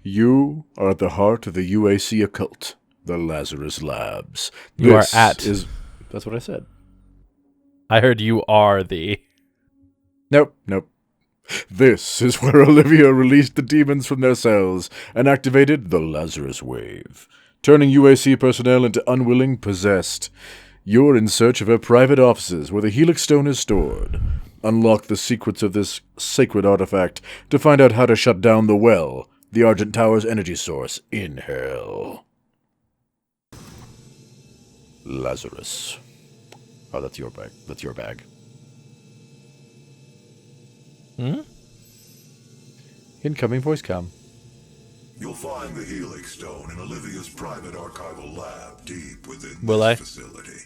You are at the heart of the UAC occult, the Lazarus Labs. That's what I said. I heard you are the... Nope. This is where Olivia released the demons from their cells and activated the Lazarus Wave, turning UAC personnel into unwilling possessed. You're in search of her private offices where the Helix Stone is stored. Unlock the secrets of this sacred artifact to find out how to shut down the well, the Argent Tower's energy source in hell. Lazarus. Oh, that's your bag. That's your bag. Incoming voice comm. You'll find the Helix Stone in Olivia's private archival lab deep within this facility.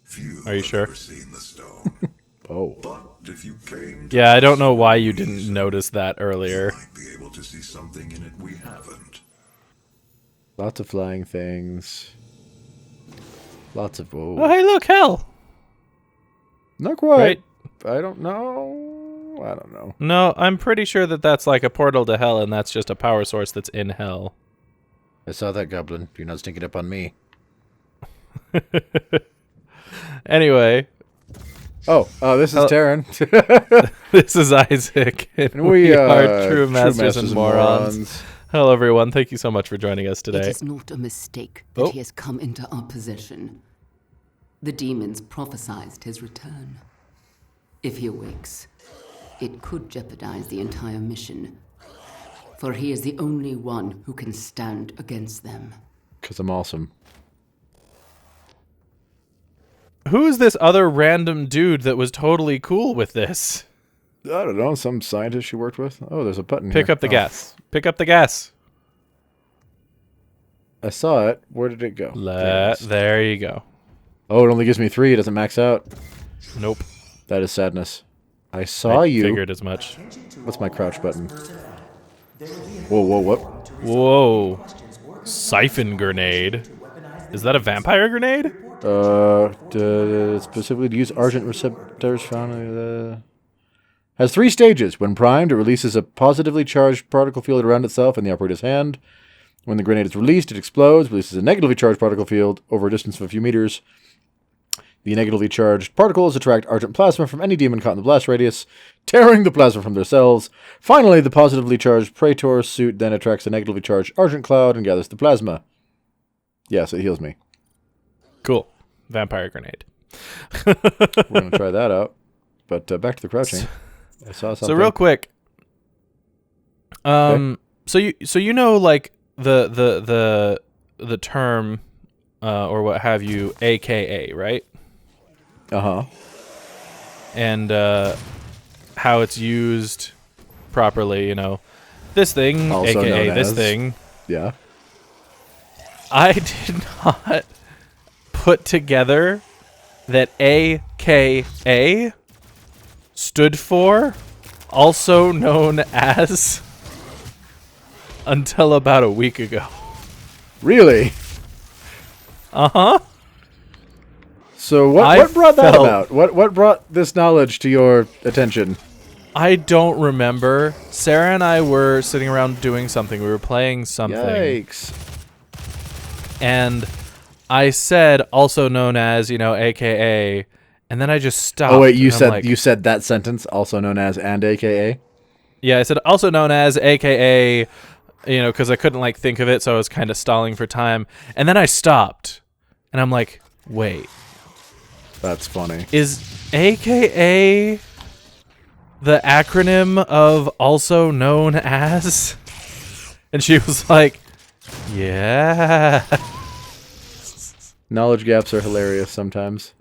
Few Are you sure? Ever seen the stone. Oh. But if you came Yeah, I don't know why you didn't notice that earlier. you might be able to see something in it we haven't. Lots of flying things. Lots of... Oh, Whoa. hey, look, hell! Not quite. Right? I don't know. No, I'm pretty sure that that's like a portal to hell, and that's just a power source that's in hell. I saw that, Goblin. You're not sneaking up on me. Anyway. Oh, this is Taryn. This is Isaac, and we are True Masters and Morons. Hello, everyone. Thank you so much for joining us today. It is not a mistake that he has come into our possession. The demons prophesied his return. If he awakes, it could jeopardize the entire mission, for he is the only one who can stand against them. 'Cause I'm awesome. Who is this other random dude that was totally cool with this? I don't know, some scientist she worked with. Oh, there's a button Pick here. up the gas. Pick up the gas. I saw it. Where did it go? There you go. Oh, it only gives me 3. It doesn't max out. Nope. That is sadness. I saw you. Figured as much. What's my crouch button? Whoa, what? Whoa. Siphon grenade. Is that a vampire grenade? Specifically to use Argent receptors found... Has 3 stages. When primed, it releases a positively charged particle field around itself in the operator's hand. When the grenade is released, it explodes, releases a negatively charged particle field over a distance of a few meters. The negatively charged particles attract Argent plasma from any demon caught in the blast radius, tearing the plasma from their cells. Finally, the positively charged Praetor suit then attracts a negatively charged Argent cloud and gathers the plasma. Yes, it heals me. Cool. Vampire grenade. We're going to try that out. But back to the crouching. I saw something. So real quick. Okay. So you know, like the term or what have you, AKA, right? Uh-huh. And how it's used properly, you know. This thing, Also AKA known this as- thing. Yeah. I did not put together that AKA stood for also known as until about a week ago. Really? Uh-huh. So what brought that about? What brought this knowledge to your attention? I don't remember. Sarah and I were sitting around doing something. We were playing something. Yikes. And I said also known as, you know, AKA, and then I just stopped. Oh wait, you and said that sentence, also known as and AKA? Yeah, I said also known as AKA, you know, because I couldn't like think of it, so I was kind of stalling for time. And then I stopped, and I'm like, wait, That's funny. is AKA the acronym of also known as? And she was like, yeah. Knowledge gaps are hilarious sometimes.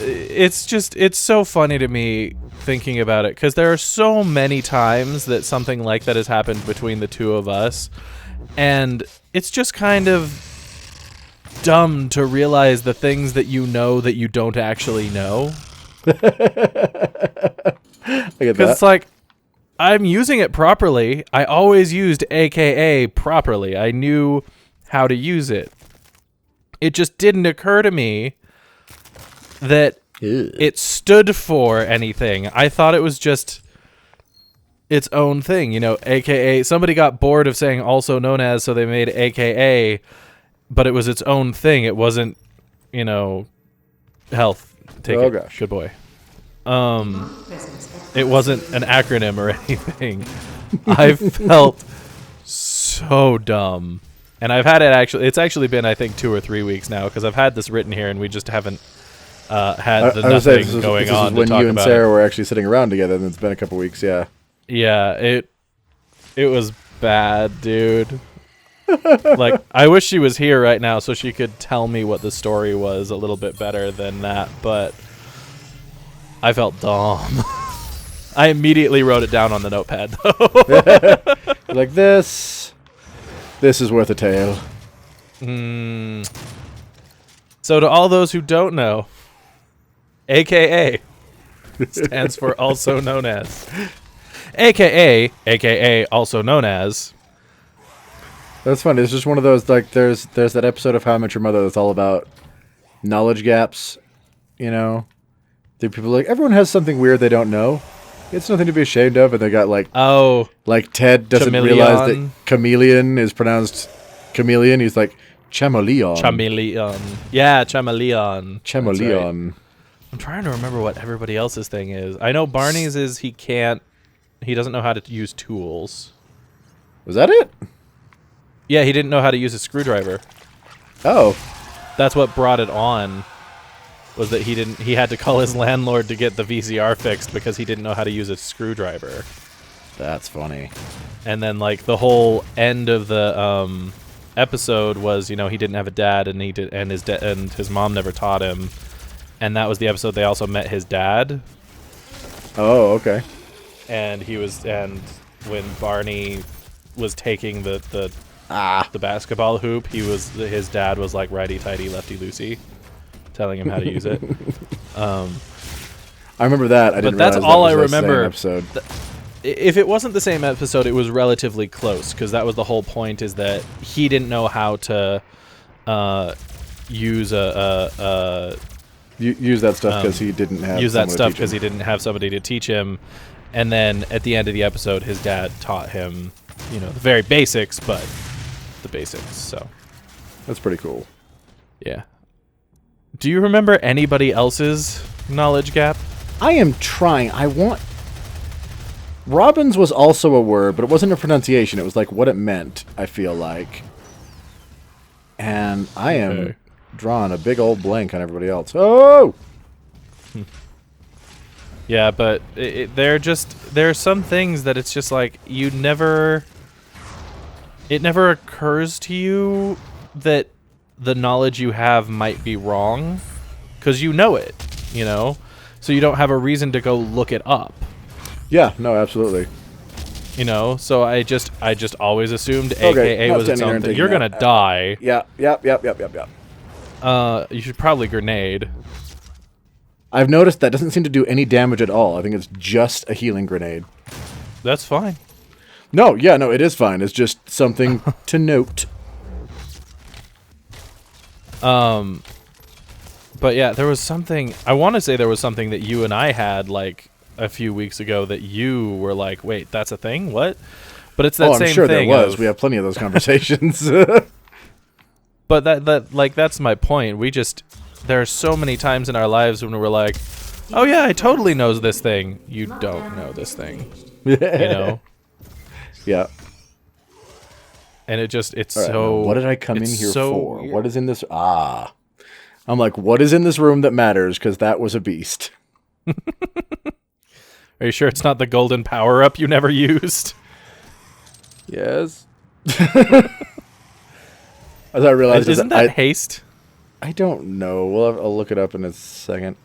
It's so funny to me thinking about it, because there are so many times that something like that has happened between the two of us, and it's just kind of dumb to realize the things that you know that you don't actually know. I get Because that. it's like, I'm using it properly. I always used AKA properly. I knew how to use it. It just didn't occur to me that Ew. it stood for anything. I thought it was just its own thing, you know, AKA somebody got bored of saying also known as, so they made AKA, but it was its own thing. It wasn't, you know, health. Take it. Gosh. Good boy. It wasn't an acronym or anything. I felt so dumb. And I've had it's actually been, I think, 2 or 3 weeks now, because I've had this written here and we just haven't had the nothing going on to when talk you and about Sarah it. were actually sitting around together, and it's been a couple weeks, yeah. Yeah, it was bad, dude. Like, I wish she was here right now so she could tell me what the story was a little bit better than that, but I felt dumb. I immediately wrote it down on the notepad, though. Like, this is worth a tale. So to all those who don't know, AKA stands for also known as. AKA also known as. That's funny. It's just one of those, like, there's that episode of How I Met Your Mother that's all about knowledge gaps, you know? The people like, everyone has something weird they don't know. It's nothing to be ashamed of, and they got, like, Ted doesn't realize that chameleon is pronounced chameleon. He's like, chameleon. Chameleon. Yeah, chameleon. Chameleon. Right. I'm trying to remember what everybody else's thing is. I know Barney's is he doesn't know how to use tools. Was that it? Yeah, he didn't know how to use a screwdriver. Oh. That's what brought it on. Was that he had to call his landlord to get the VCR fixed because he didn't know how to use a screwdriver. That's funny. And then, like, the whole end of the episode was, you know, he didn't have a dad, and his mom never taught him. And that was the episode they also met his dad. Oh, okay. And when Barney was taking the basketball hoop, his dad was like righty tighty, lefty loosey, telling him how to use it. I remember that. I didn't. But that's realize all that was I the remember. same episode. If it wasn't the same episode, it was relatively close, because that was the whole point, is that he didn't know how to use use that stuff because he didn't have somebody to teach him. And then at the end of the episode, his dad taught him, you know, the very basics, but the basics. So that's pretty cool. Yeah. Do you remember anybody else's knowledge gap? I am trying. Robbins was also a word, but it wasn't a pronunciation. It was like what it meant, I feel like. And I am drawing a big old blank on everybody else. Oh! Yeah, but there are some things that it's just like it never occurs to you that the knowledge you have might be wrong, because you know it, you know? So you don't have a reason to go look it up. Yeah, no, absolutely. You know, so I just always assumed AKA was its own thing. You're gonna die. Yeah. You should probably grenade. I've noticed that doesn't seem to do any damage at all. I think it's just a healing grenade. That's fine. No, it is fine. It's just something to note. But yeah, there was something. I want to say there was something that you and I had like a few weeks ago that you were like, "Wait, that's a thing? What?" But it's that same thing. I'm sure there was. We have plenty of those conversations. But that's my point. There are so many times in our lives when we're like, "Oh yeah, I totally know this thing." You don't know this thing. You know? Yeah. And it's right, so. What did I come in here for? Weird. What is in this? I'm like, what is in this room that matters? Because that was a beast. Are you sure it's not the golden power-up you never used? Yes. As I realized, isn't that haste? I don't know. I'll look it up in a second.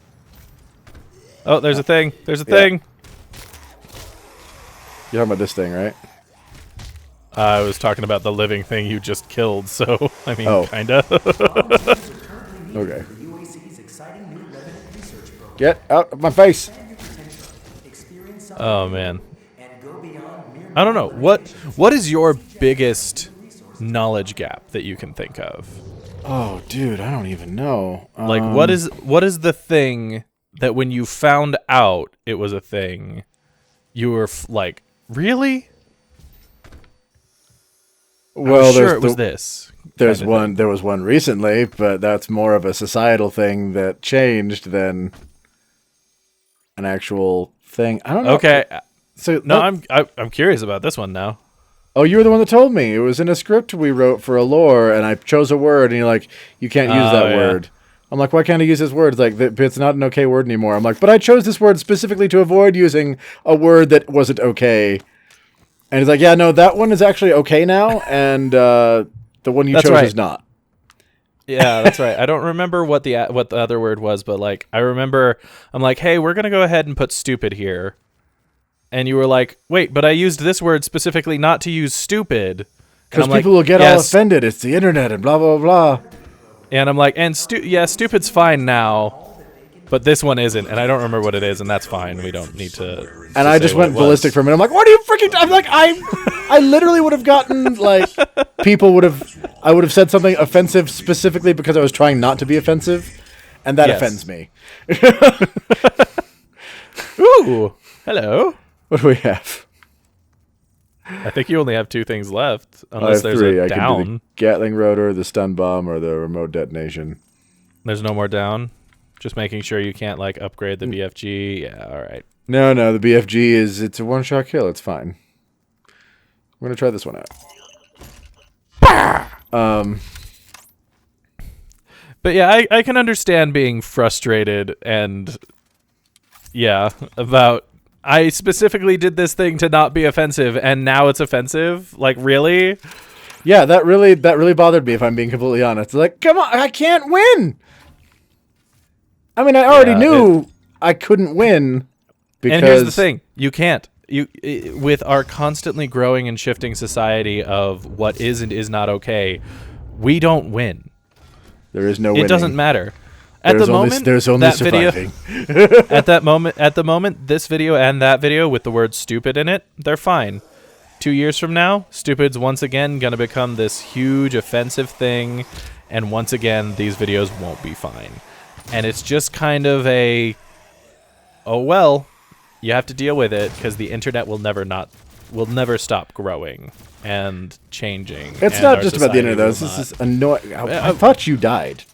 Oh, there's a thing. There's a thing. You're talking about this thing, right? I was talking about the living thing you just killed, so, I mean, kinda. Okay. Get out of my face! Oh, man. I don't know. What is your biggest knowledge gap that you can think of? Oh, dude, I don't even know. Like, what is the thing that when you found out it was a thing, you were, Really? Well, I'm sure there's it was this. There's kind of one. thing. There was one recently, but that's more of a societal thing that changed than an actual thing. I don't know. Okay. So No, I'm curious about this one now. Oh, you were the one that told me. It was in a script we wrote for a lore, and I chose a word, and you're like, you can't use that yeah. word. I'm like, why can't I use this word? It's like, it's not an okay word anymore. I'm like, but I chose this word specifically to avoid using a word that wasn't okay. And he's like, yeah, no, that one is actually okay now, and the one you chose is not. Yeah, that's right. I don't remember what the other word was, but like I remember I'm like, "Hey, we're going to go ahead and put stupid here." And you were like, "Wait, but I used this word specifically not to use stupid." Because people will get all offended. It's the internet and blah, blah, blah. And I'm like, stupid's fine now, but this one isn't. And I don't remember what it is, and that's fine. We don't need to. And I just went ballistic for a minute. I'm like, what are you freaking... I'm like, I literally would have gotten, like, I would have said something offensive specifically because I was trying not to be offensive, and that offends me. Ooh, hello. What do we have? I think you only have 2 things left, unless there's three. a I down. can do the Gatling rotor, the stun bomb, or the remote detonation. There's no more down? Just making sure you can't, like, upgrade the BFG? Yeah, all right. No, the BFG it's a one-shot kill. It's fine. We're going to try this one out. But yeah, I can understand being frustrated and, yeah, about... I specifically did this thing to not be offensive, and now it's offensive? Like, really? Yeah, that really bothered me, if I'm being completely honest. Like, come on, I can't win! I mean, I already knew I couldn't win, because... And here's the thing. You can't. With our constantly growing and shifting society of what is and is not okay, we don't win. There is no winning. It doesn't matter. There's only surviving. At the moment, this video and that video with the word stupid in it, they're fine. 2 years from now, stupid's once again going to become this huge offensive thing, and once again, these videos won't be fine. And it's just kind of a, oh well, you have to deal with it because the internet will never stop growing and changing. It's not just about the internet, though. This is annoying. I thought you died.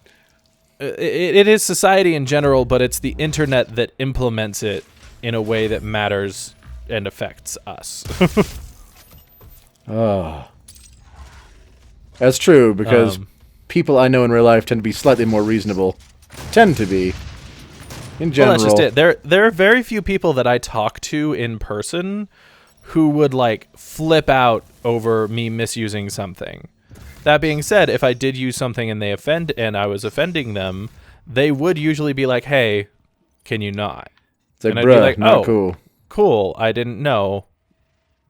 It is society in general, but it's the internet that implements it in a way that matters and affects us. Oh. That's true, because people I know in real life tend to be slightly more reasonable. Tend to be. In general. Well, that's just it. There are very few people that I talk to in person who would, like, flip out over me misusing something. That being said, if I did use something and I was offending them, they would usually be like, "Hey, can you not?" It's like, and I'd bruh, be like, not "Oh, cool. Cool. I didn't know.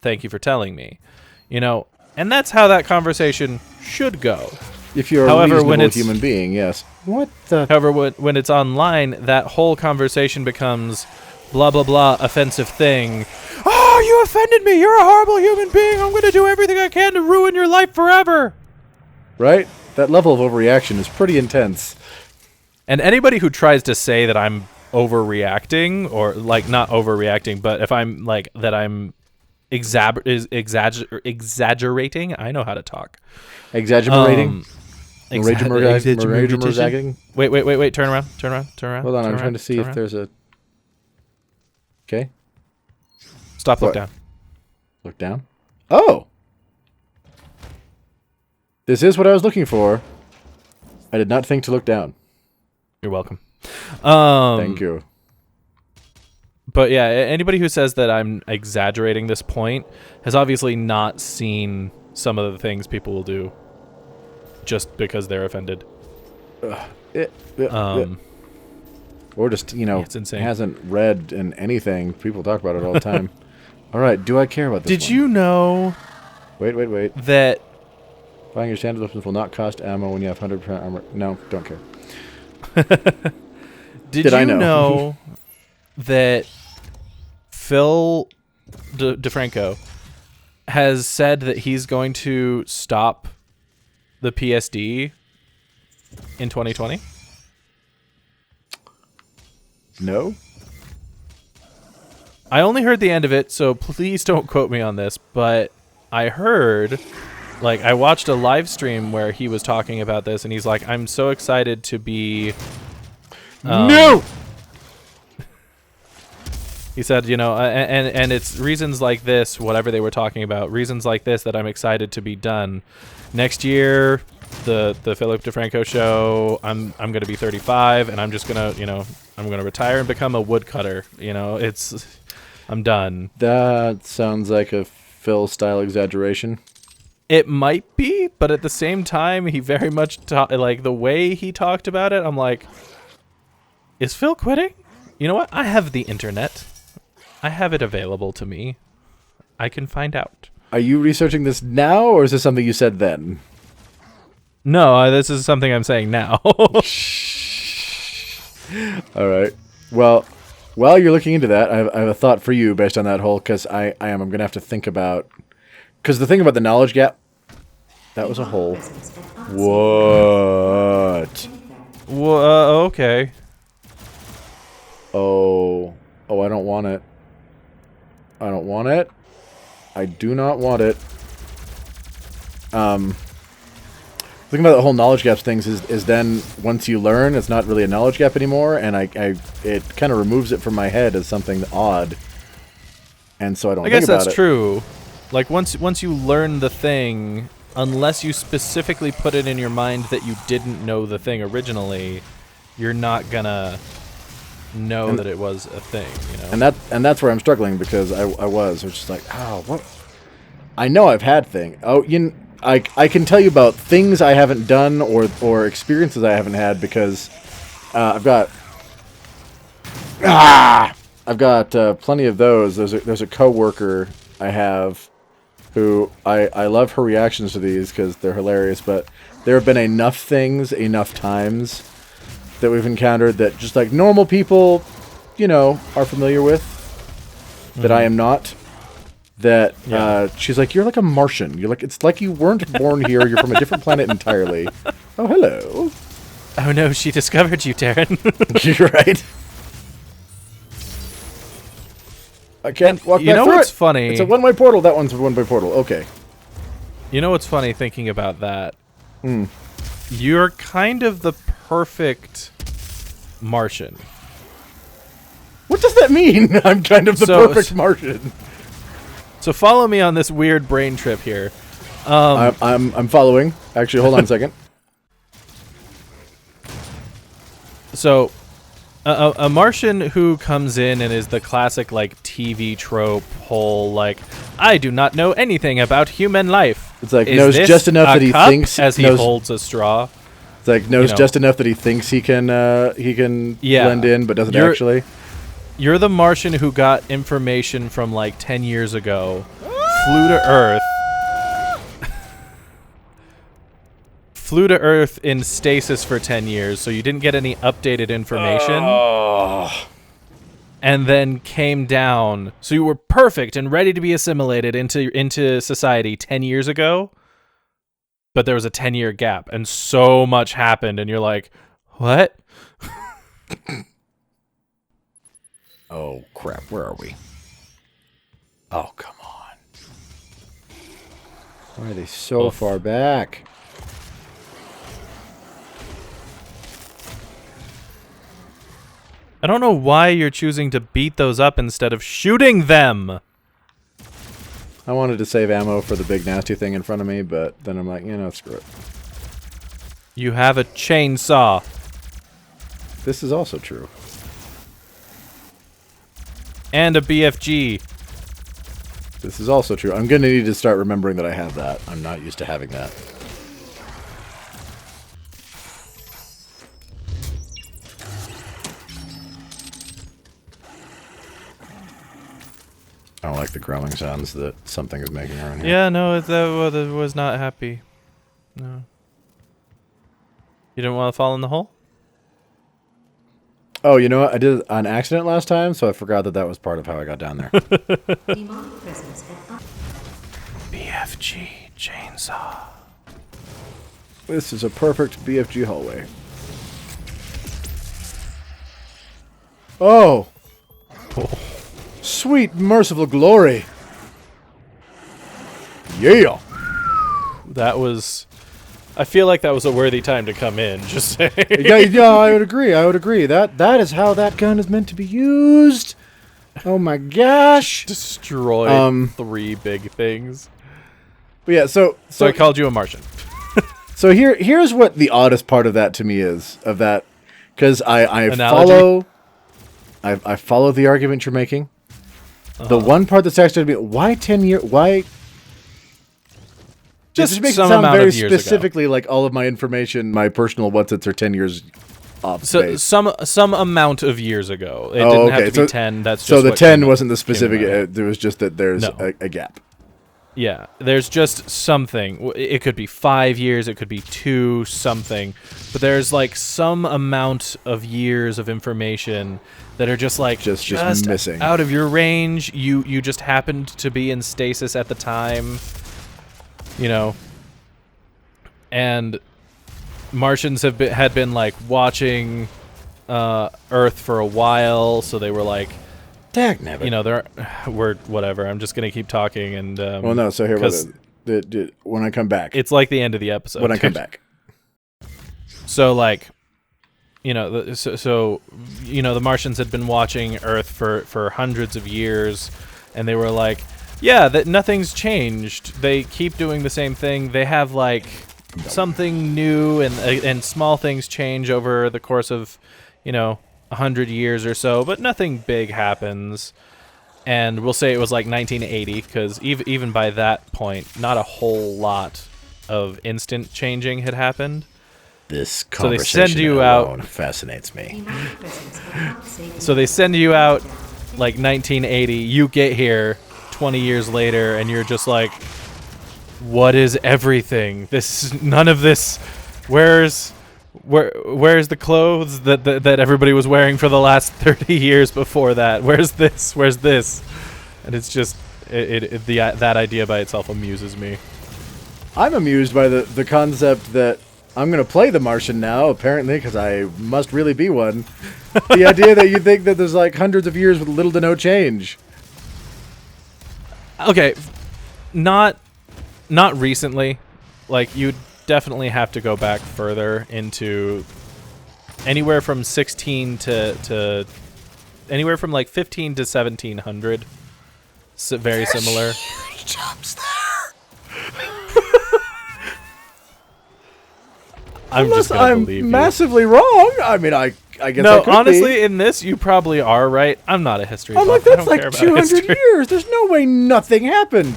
Thank you for telling me." You know, and that's how that conversation should go. If you're a reasonable human being, yes. What the? However, when it's online, that whole conversation becomes blah, blah, blah, offensive thing. "Oh, you offended me. You're a horrible human being. I'm going to do everything I can to ruin your life forever." Right? That level of overreaction is pretty intense. And anybody who tries to say that I'm overreacting, or like not overreacting, but if I'm like that I'm exaggerating, I know how to talk. Exaggerating? Exaggerating? Wait, turn around. Hold on, I'm trying to see if there's a... Okay. Stop, look down. Look down? Oh! This is what I was looking for. I did not think to look down. You're welcome. Thank you. But yeah, anybody who says that I'm exaggerating this point has obviously not seen some of the things people will do just because they're offended. Or just, it's insane. Hasn't read in anything. People talk about it all the time. All right, do I care about this Did you know... Wait. That... Buying your standard weapons will not cost ammo when you have 100% armor. No, don't care. Did you know that Phil DeFranco has said that he's going to stop the PSD in 2020? I only heard the end of it, so please don't quote me on this, but I heard, like, I watched a live stream where he was talking about this, and he's like, I'm so excited to be... No! He said, you know, and it's reasons like this, whatever they were talking about, reasons like this that I'm excited to be done. Next year, the Philip DeFranco show, I'm going to be 35, and I'm just going to, you know, I'm going to retire and become a woodcutter. You know, I'm done. That sounds like a Phil-style exaggeration. It might be, but at the same time, he very much, like, the way he talked about it, I'm like, is Phil quitting? You know what? I have the internet. I have it available to me. I can find out. Are you researching this now, or is this something you said then? No, this is something I'm saying now. All right. Well, while you're looking into that, I have a thought for you based on that whole, because I'm going to have to think about... Because the thing about the knowledge gap, that was a hole. What? Okay. Oh, I don't want it. I don't want it. I do not want it. The thing about the whole knowledge gaps things is then once you learn, it's not really a knowledge gap anymore, and it kind of removes it from my head as something odd, and so I don't. I guess that's true. Like once you learn the thing, unless you specifically put it in your mind that you didn't know the thing originally, you're not gonna know that it was a thing, you know. And that's where I'm struggling, because I was just like, what? I know I've had thing. I can tell you about things I haven't done or experiences I haven't had, because I've got plenty of those. There's a coworker I have who I love her reactions to these because they're hilarious, but there have been enough things enough times that we've encountered that just like normal people, you know, are familiar with, that I am not. That she's like, you're like a Martian. You're like, it's like you weren't born here. You're from a different planet entirely. Oh, hello. Oh no, she discovered you, Darren. You're right. I can't walk back through it. You know what's funny? It's a one-way portal. That one's a one-way portal. Okay. You know what's funny thinking about that? You're kind of the perfect Martian. What does that mean? I'm kind of the perfect Martian. So follow me on this weird brain trip here. I'm following. Actually, hold on a second. So, a Martian who comes in and is the classic like TV trope whole like, I do not know anything about human life. It's like knows just enough that he thinks as he holds a straw. It's like knows just enough that he thinks he can blend in, but doesn't actually. You're the Martian who got information from like 10 years ago, flew to Earth in stasis for 10 years, so you didn't get any updated information, and then came down, so you were perfect and ready to be assimilated into society 10 years ago, but there was a 10-year gap, and so much happened, and you're like, what? Oh, crap. Where are we? Oh, come on. Why are they so far back? I don't know why you're choosing to beat those up instead of shooting them. I wanted to save ammo for the big nasty thing in front of me, but then I'm like, screw it. You have a chainsaw. This is also true. And a BFG. This is also true. I'm going to need to start remembering that I have that. I'm not used to having that. I don't like the growling sounds that something is making around here. Yeah, no, that was not happy. No. You didn't want to fall in the hole? Oh, you know what? I did it on accident last time, so I forgot that was part of how I got down there. BFG chainsaw. This is a perfect BFG hallway. Oh! Sweet, merciful glory. Yeah. That was... I feel like that was a worthy time to come in, just saying. Yeah, I would agree. That is how that gun is meant to be used. Oh my gosh. Destroyed 3 big things. But yeah, so I called you a Martian. So here's what the oddest part of that to me is, of that, because I Analogy? follow the argument you're making. The one part that's actually to me, why 10 years? Why? Just makes some it sound amount very of years ago. specifically like all of my information, my personal what's-its are 10 years off So base. some amount of years ago. It didn't have to be 10. That's just so the what 10 came wasn't the up- came specific. to my head. There was just that there's No. a gap. Yeah, there's just something. It could be 5 years, it could be 2 something, but there's like some amount of years of information that are just like Just missing. out of your range. You just happened to be in stasis at the time, you know. And Martians had been like watching Earth for a while, so they were like, Dagnabbit. you know, we're whatever. I'm just gonna keep talking and. Well, no. So here, when I come back, It's like the end of the episode. when I come back. So like, you know, so you know, the Martians had been watching Earth for hundreds of years, and they were like, yeah, that nothing's changed. They keep doing the same thing. They have like something new, and small things change over the course of, you know, 100 years or so, but nothing big happens. And we'll say it was like 1980, because even by that point, not a whole lot of instant changing had happened. This So they conversation send you alone out. fascinates me. So they send you out like 1980. You get here 20 years later, and you're just like, what is everything? None of this. Where's the clothes that everybody was wearing for the last 30 years before that? Where's this? Where's this? And it's just that idea by itself amuses me. I'm amused by the concept that I'm going to play the Martian now, apparently, because I must really be one. The idea that you think that there's like hundreds of years with little to no change. Okay, not recently. Like, you'd definitely have to go back further into anywhere from 16 to anywhere from like 15 to 1700. So very similar. Huge jumps there. I'm just gonna believe you. massively wrong. I mean, I guess I No, could honestly, be. in this, you probably are right. I'm not a history I'm buff. like, I that's don't care like about 200 history. years. There's no way nothing happened.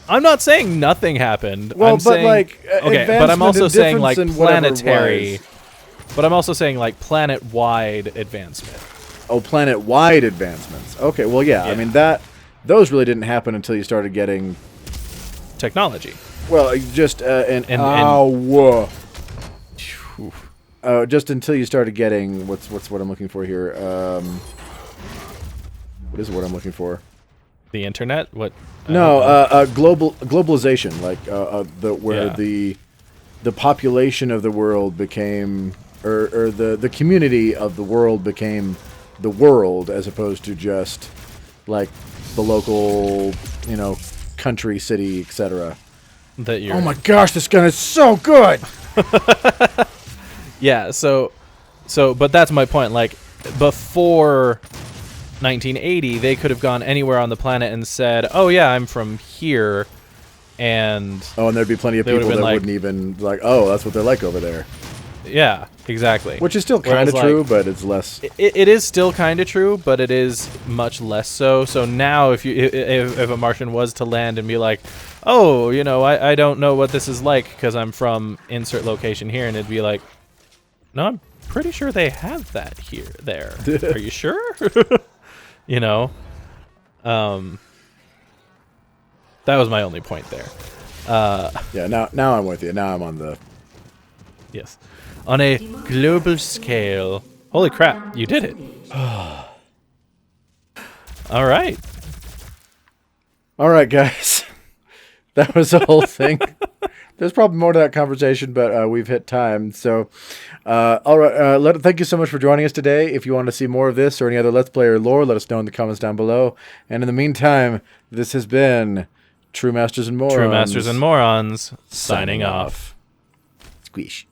I'm not saying nothing happened. Well, I'm but saying, like, okay, but I'm advancement also and saying like difference in whatever planetary. wise. But I'm also saying like planet-wide advancement. Oh, planet-wide advancements. Okay, well, yeah. I Yeah. mean, those really didn't happen until you started getting, Technology. well, just And- just until you started getting what's what I'm looking for here. What is the word I'm looking for? The internet? What? No, globalization, like where Yeah. the population of the world became, or the community of the world became the world, as opposed to just like the local, you know, country, city, etc. That you're. Oh my gosh, this gun is so good! Yeah. So, but that's my point. Like, before 1980, they could have gone anywhere on the planet and said, "Oh yeah, I'm from here," and Oh, and there'd be plenty of They would've people been that like- wouldn't even like, oh, that's what they're like over there. yeah, exactly. Which is still kind Whereas, of like, true, but it's less. It is still kind of true, but it is much less so. So now, if a Martian was to land and be like, "Oh, you know, I don't know what this is like because I'm from insert location here," and it'd be like, "No, I'm pretty sure they have that there. Are you sure?" You know, that was my only point there. Yeah, now I'm with you. Now I'm on the. Yes, on a global scale. Holy crap, you did it! All right. All right, guys. That was the whole thing. There's probably more to that conversation, but we've hit time. So, all right. Thank you so much for joining us today. If you want to see more of this or any other Let's Play or lore, let us know in the comments down below. And in the meantime, this has been True Masters and Morons. True Masters and Morons, signing off. Squish.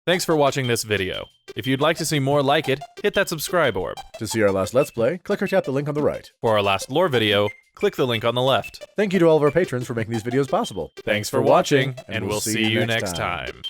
Thanks for watching this video. If you'd like to see more like it, hit that subscribe orb. To see our last Let's Play, click or tap the link on the right. For our last lore video, click the link on the left. Thank you to all of our patrons for making these videos possible. Thanks for watching, and we'll see you next time.